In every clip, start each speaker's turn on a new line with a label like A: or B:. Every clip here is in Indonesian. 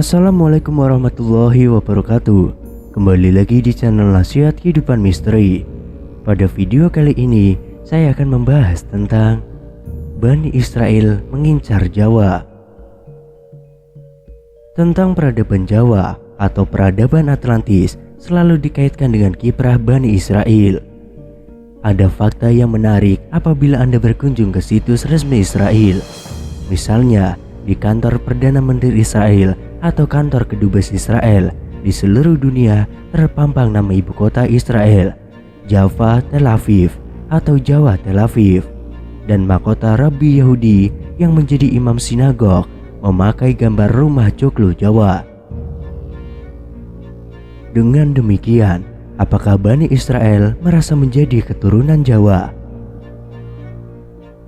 A: Assalamualaikum warahmatullahi wabarakatuh. Kembali lagi di channel Nasihat Kehidupan Misteri. Pada video kali ini saya akan membahas tentang Bani Israel mengincar Jawa. Tentang peradaban Jawa atau peradaban Atlantis selalu dikaitkan dengan kiprah Bani Israel. Ada fakta yang menarik apabila Anda berkunjung ke situs resmi Israel. Misalnya di kantor Perdana Menteri Israel atau kantor kedubes Israel di seluruh dunia terpampang nama ibu kota Israel, Jaffa Tel Aviv atau Jawa Tel Aviv, dan mahkota Rabbi Yahudi yang menjadi imam sinagog memakai gambar rumah coklo Jawa. Dengan demikian, apakah Bani Israel merasa menjadi keturunan Jawa?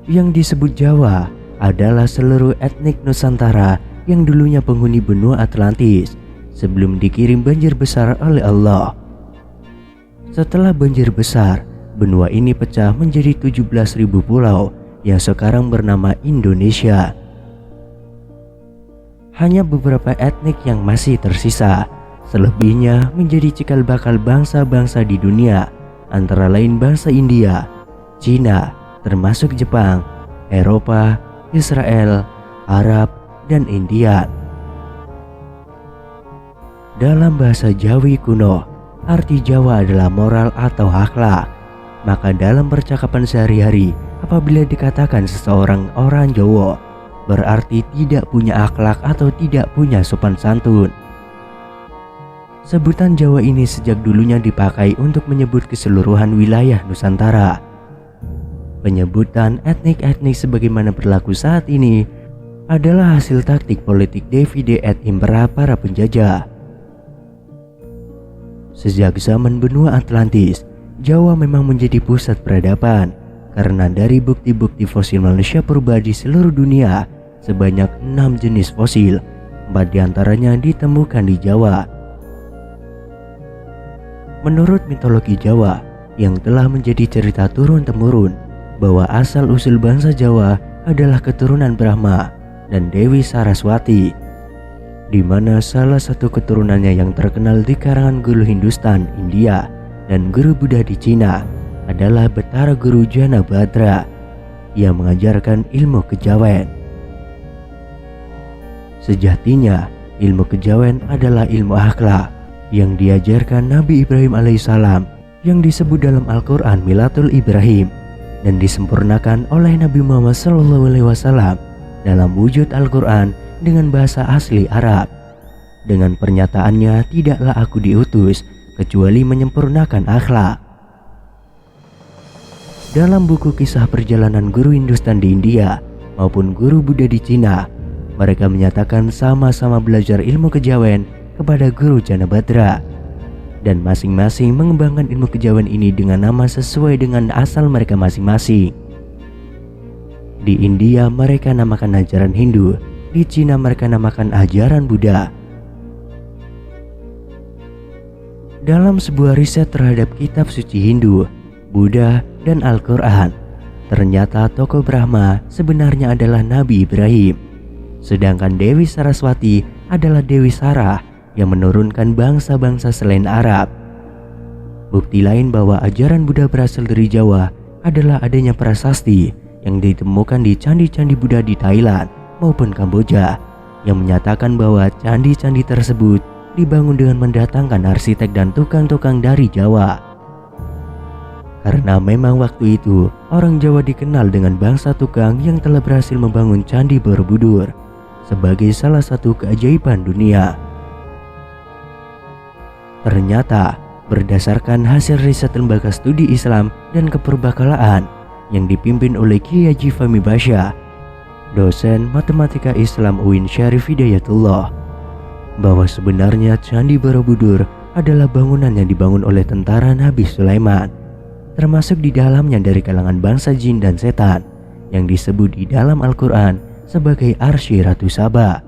A: Yang disebut Jawa adalah seluruh etnik Nusantara yang dulunya penghuni benua Atlantis sebelum dikirim banjir besar oleh Allah. Setelah banjir besar, benua ini pecah menjadi 17.000 pulau yang sekarang bernama Indonesia. Hanya beberapa etnik yang masih tersisa, selebihnya menjadi cikal bakal bangsa-bangsa di dunia, antara lain bangsa India, Cina, termasuk Jepang, Eropa, Israel, Arab, dan India. Dalam bahasa Jawi kuno, arti Jawa adalah moral atau akhlak. Maka dalam percakapan sehari-hari, apabila dikatakan seseorang orang Jawa, berarti tidak punya akhlak atau tidak punya sopan santun. Sebutan Jawa ini sejak dulunya dipakai untuk menyebut keseluruhan wilayah Nusantara. Penyebutan etnik-etnik sebagaimana berlaku saat ini adalah hasil taktik politik Divide et Impera para penjajah. Sejak zaman benua Atlantis, Jawa memang menjadi pusat peradaban karena dari bukti-bukti fosil manusia purba di seluruh dunia sebanyak 6 jenis fosil, 4 diantaranya ditemukan di Jawa. Menurut mitologi Jawa yang telah menjadi cerita turun-temurun bahwa asal-usul bangsa Jawa adalah keturunan Brahma dan Dewi Saraswati, di mana salah satu keturunannya yang terkenal di karangan guru Hindustan, India, dan guru Buddha di Cina adalah Betara Guru Janabhadra yang mengajarkan ilmu kejawen. Sejatinya, ilmu kejawen adalah ilmu akhlak yang diajarkan Nabi Ibrahim alaihissalam yang disebut dalam Al-Quran Milatul Ibrahim dan disempurnakan oleh Nabi Muhammad SAW dalam wujud Al-Quran dengan bahasa asli Arab. Dengan pernyataannya, tidaklah aku diutus kecuali menyempurnakan akhlak. Dalam buku kisah perjalanan guru Hindustan di India maupun guru Buddha di Cina, mereka menyatakan sama-sama belajar ilmu kejawen kepada guru Janabhadra, dan masing-masing mengembangkan ilmu kejawen ini dengan nama sesuai dengan asal mereka masing-masing. Di India mereka namakan ajaran Hindu, di Cina mereka namakan ajaran Buddha. Dalam sebuah riset terhadap kitab suci Hindu, Buddha, dan Al-Quran, ternyata tokoh Brahma sebenarnya adalah Nabi Ibrahim, sedangkan Dewi Saraswati adalah Dewi Sarah yang menurunkan bangsa-bangsa selain Arab. Bukti lain bahwa ajaran Buddha berasal dari Jawa adalah adanya prasasti yang ditemukan di candi-candi Buddha di Thailand maupun Kamboja yang menyatakan bahwa candi-candi tersebut dibangun dengan mendatangkan arsitek dan tukang-tukang dari Jawa. Karena memang waktu itu orang Jawa dikenal dengan bangsa tukang yang telah berhasil membangun Candi Borobudur sebagai salah satu keajaiban dunia. Ternyata berdasarkan hasil riset Lembaga Studi Islam dan Keperbakalaan yang dipimpin oleh Kiai Haji Fahmi Basya, dosen matematika Islam UIN Syarif Hidayatullah, bahwa sebenarnya Candi Borobudur adalah bangunan yang dibangun oleh tentara Nabi Sulaiman, termasuk di dalamnya dari kalangan bangsa jin dan setan yang disebut di dalam Al-Quran sebagai Arsy Ratu Saba.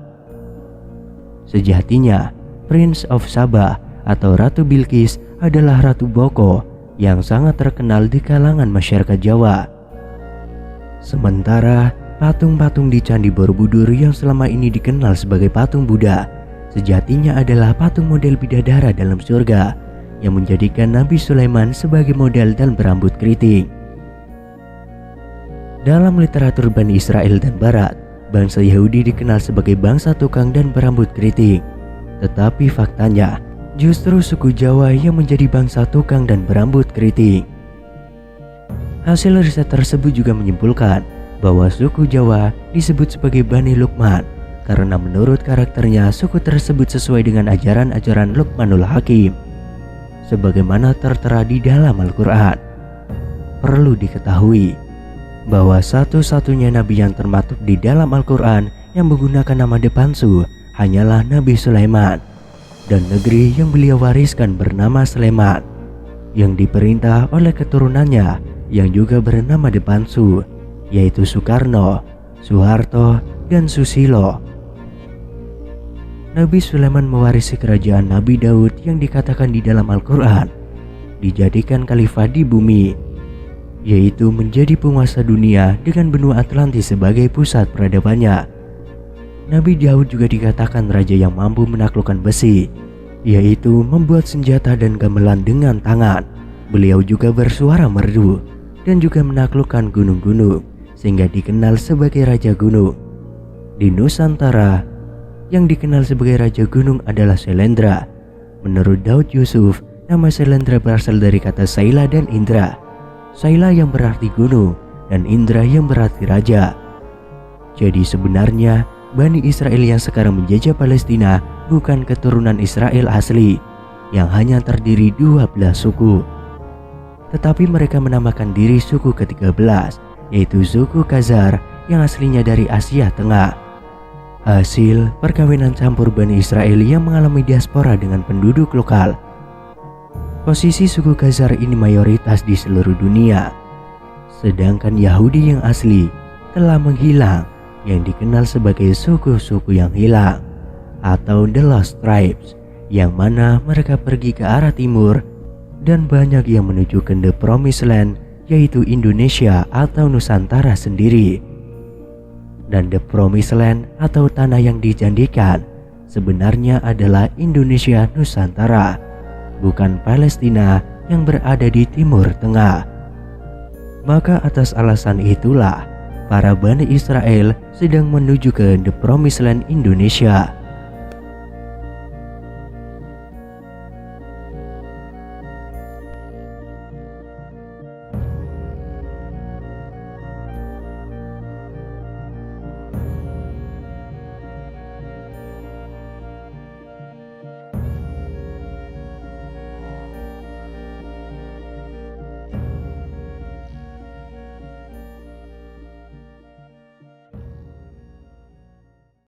A: Sejatinya, Prince of Saba atau Ratu Bilqis adalah Ratu Boko yang sangat terkenal di kalangan masyarakat Jawa. Sementara patung-patung di Candi Borobudur yang selama ini dikenal sebagai patung Buddha sejatinya adalah patung model bidadara dalam surga yang menjadikan Nabi Sulaiman sebagai model dan berambut keriting. Dalam literatur Bani Israel dan Barat, bangsa Yahudi dikenal sebagai bangsa tukang dan berambut keriting. Tetapi faktanya, justru suku Jawa yang menjadi bangsa tukang dan berambut keriting. Hasil riset tersebut juga menyimpulkan bahwa suku Jawa disebut sebagai Bani Luqman karena menurut karakternya suku tersebut sesuai dengan ajaran-ajaran Luqmanul Hakim sebagaimana tertera di dalam Al-Quran. Perlu diketahui bahwa satu-satunya nabi yang termaktub di dalam Al-Quran yang menggunakan nama Depansu hanyalah Nabi Sulaiman, dan negeri yang beliau wariskan bernama Sleman, yang diperintah oleh keturunannya yang juga bernama Depansu, yaitu Soekarno, Soeharto, dan Susilo. Nabi Sulaiman mewarisi kerajaan Nabi Daud yang dikatakan di dalam Al-Quran dijadikan khalifah di bumi, yaitu menjadi penguasa dunia dengan benua Atlantis sebagai pusat peradabannya. Nabi Daud juga dikatakan raja yang mampu menaklukkan besi, yaitu membuat senjata dan gamelan dengan tangan. Beliau juga bersuara merdu dan juga menaklukkan gunung-gunung sehingga dikenal sebagai Raja Gunung. Di Nusantara, yang dikenal sebagai Raja Gunung adalah Sailendra. Menurut Daud Yusuf, nama Sailendra berasal dari kata Saila dan Indra. Saila yang berarti gunung dan Indra yang berarti raja. Jadi sebenarnya Bani Israel yang sekarang menjajah Palestina bukan keturunan Israel asli yang hanya terdiri 12 suku. Tetapi mereka menamakan diri suku ke-13, yaitu suku Khazar yang aslinya dari Asia Tengah. Hasil perkawinan campur Bani Israel yang mengalami diaspora dengan penduduk lokal. Posisi suku Khazar ini mayoritas di seluruh dunia, sedangkan Yahudi yang asli telah menghilang, yang dikenal sebagai suku-suku yang hilang atau The Lost Tribes, yang mana mereka pergi ke arah timur dan banyak yang menuju ke The Promised Land, yaitu Indonesia atau Nusantara sendiri. Dan The Promised Land atau tanah yang dijanjikan sebenarnya adalah Indonesia Nusantara, bukan Palestina yang berada di Timur Tengah. Maka atas alasan itulah para Bani Israel sedang menuju ke The Promised Land Indonesia.